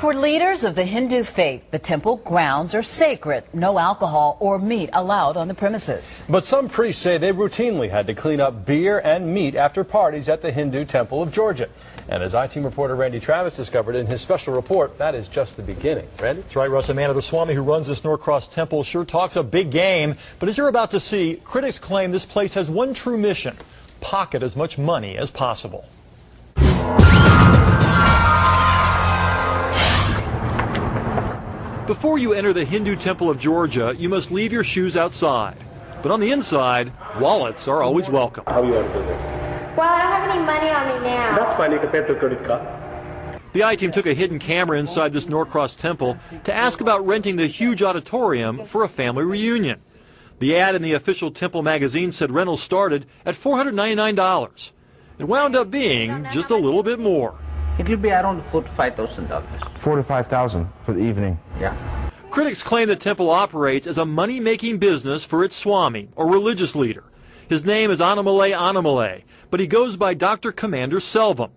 For leaders of the Hindu faith, the temple grounds are sacred. No alcohol or meat allowed on the premises. But some priests say they routinely had to clean up beer and meat after parties at the Hindu Temple of Georgia. And as I-Team reporter Randy Travis discovered in his special report, that is just the beginning. Randy? That's right, Russ. Amanda, the Swami who runs this Norcross Temple sure talks a big game. But as you're about to see, critics claim this place has one true mission: pocket as much money as possible. Before you enter the Hindu Temple of Georgia, you must leave your shoes outside. But on the inside, wallets are always welcome. How do you want to do this? Well, I don't have any money on me now. That's fine. You can pay through credit card. The I-Team took a hidden camera inside this Norcross Temple to ask about renting the huge auditorium for a family reunion. The ad in the official temple magazine said rentals started at $499. It wound up being just a little bit more. It will be around $4,000 to $5,000. $4,000 to $5,000 for the evening. Yeah. Critics claim the temple operates as a money-making business for its Swami, or religious leader. His name is Annamalai, but he goes by Dr. Commander Selvam.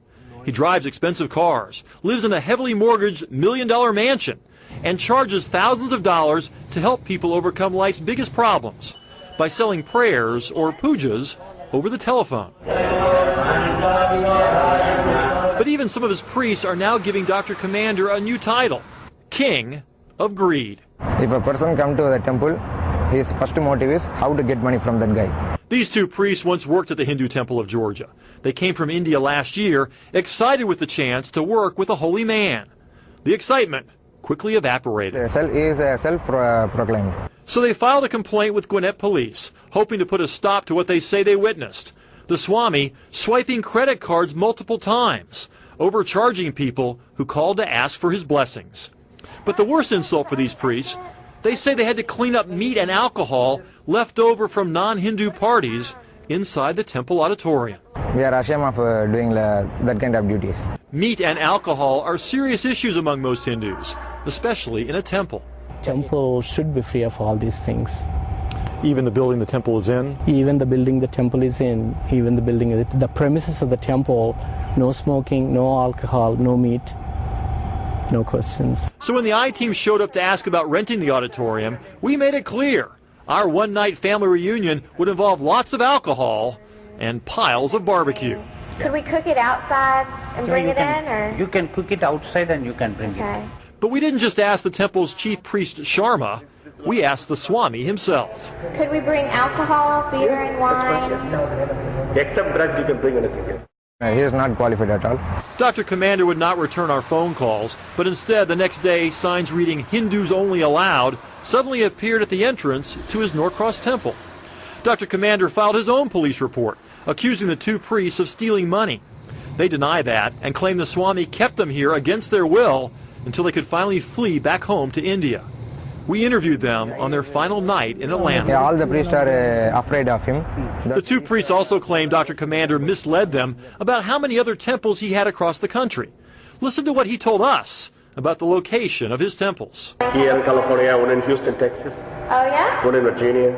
He drives expensive cars, lives in a heavily mortgaged million-dollar mansion, and charges thousands of dollars to help people overcome life's biggest problems by selling prayers or pujas over the telephone. But even some of his priests are now giving Dr. Commander a new title: King of Greed. If a person comes to the temple, his first motive is how to get money from that guy. These two priests once worked at the Hindu Temple of Georgia. They came from India last year, excited with the chance to work with a holy man. The excitement quickly evaporated. He is self-proclaimed. So they filed a complaint with Gwinnett Police, hoping to put a stop to what they say they witnessed: the Swami swiping credit cards multiple times, overcharging people who called to ask for his blessings. But the worst insult for these priests, they say they had to clean up meat and alcohol left over from non-Hindu parties inside the temple auditorium. We are ashamed of doing that kind of duties. Meat and alcohol are serious issues among most Hindus, especially in a temple. Temple should be free of all these things. Even the building the temple is in? Even the building the temple is in, even the building, the premises of the temple, no smoking, no alcohol, no meat, no questions. So when the I-Team showed up to ask about renting the auditorium, we made it clear our one-night family reunion would involve lots of alcohol and piles of barbecue. Could we cook it outside and bring it in, or? You can cook it outside and you can bring Okay. it. But we didn't just ask the temple's chief priest Sharma, we asked the Swami himself. Could we bring alcohol, beer, and wine? Except drugs, you can bring anything here. He is not qualified at all. Dr. Commander would not return our phone calls, but instead the next day signs reading "Hindus only allowed" suddenly appeared at the entrance to his Norcross Temple. Dr. Commander filed his own police report, accusing the two priests of stealing money. They deny that and claim the Swami kept them here against their will until they could finally flee back home to India. We interviewed them on their final night in Atlanta. Yeah, all the priests are afraid of him. The two priests also claim Dr. Commander misled them about how many other temples he had across the country. Listen to what he told us about the location of his temples. Here in California, one in Houston, Texas. Oh, yeah? One in Virginia.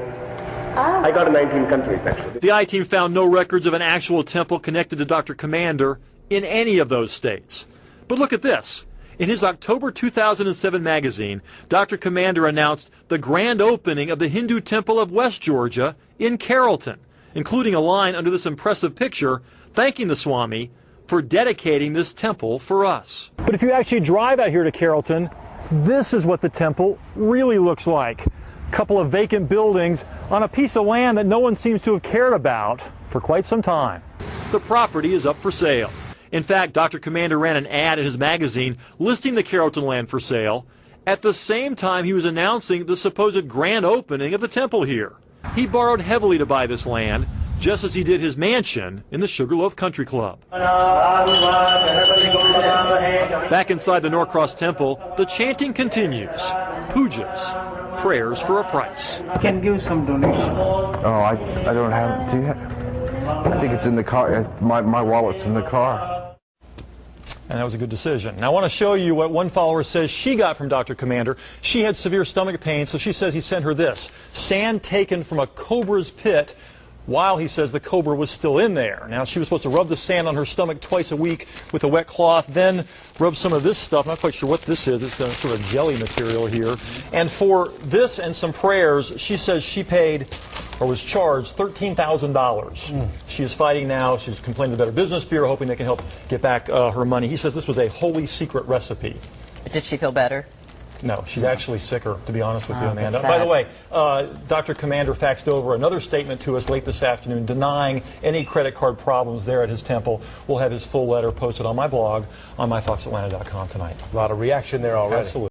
Oh. I got in 19 countries, actually. The I-Team found no records of an actual temple connected to Dr. Commander in any of those states. But look at this. In his October 2007 magazine, Dr. Commander announced the grand opening of the Hindu Temple of West Georgia in Carrollton, including a line under this impressive picture thanking the Swami for dedicating this temple for us. But if you actually drive out here to Carrollton, this is what the temple really looks like. A couple of vacant buildings on a piece of land that no one seems to have cared about for quite some time. The property is up for sale. In fact, Dr. Commander ran an ad in his magazine listing the Carrollton land for sale at the same time he was announcing the supposed grand opening of the temple here. He borrowed heavily to buy this land, just as he did his mansion in the Sugarloaf Country Club. Back inside the Norcross Temple, the chanting continues. Pujas, prayers for a price. You can give some donation. Oh, I don't have. Do you have? I think it's in the car. My wallet's in the car. And that was a good decision. Now I want to show you what one follower says she got from Dr. Commander. She had severe stomach pain, so she says he sent her this: sand taken from a cobra's pit while he says the cobra was still in there. Now, she was supposed to rub the sand on her stomach twice a week with a wet cloth, then rub some of this stuff. I'm not quite sure what this is. It's sort of jelly material here. And for this and some prayers, she says she paid or was charged $13,000. She is fighting now. She's complained to the Better Business Bureau, hoping they can help get back her money. He says this was a holy secret recipe. Did she feel better? No, she's actually sicker, to be honest with you, Amanda. that's By the sad. way, Dr. Commander faxed over another statement to us late this afternoon denying any credit card problems there at his temple. We'll have his full letter posted on my blog on myfoxatlanta.com tonight. A lot of reaction there already. Absolutely.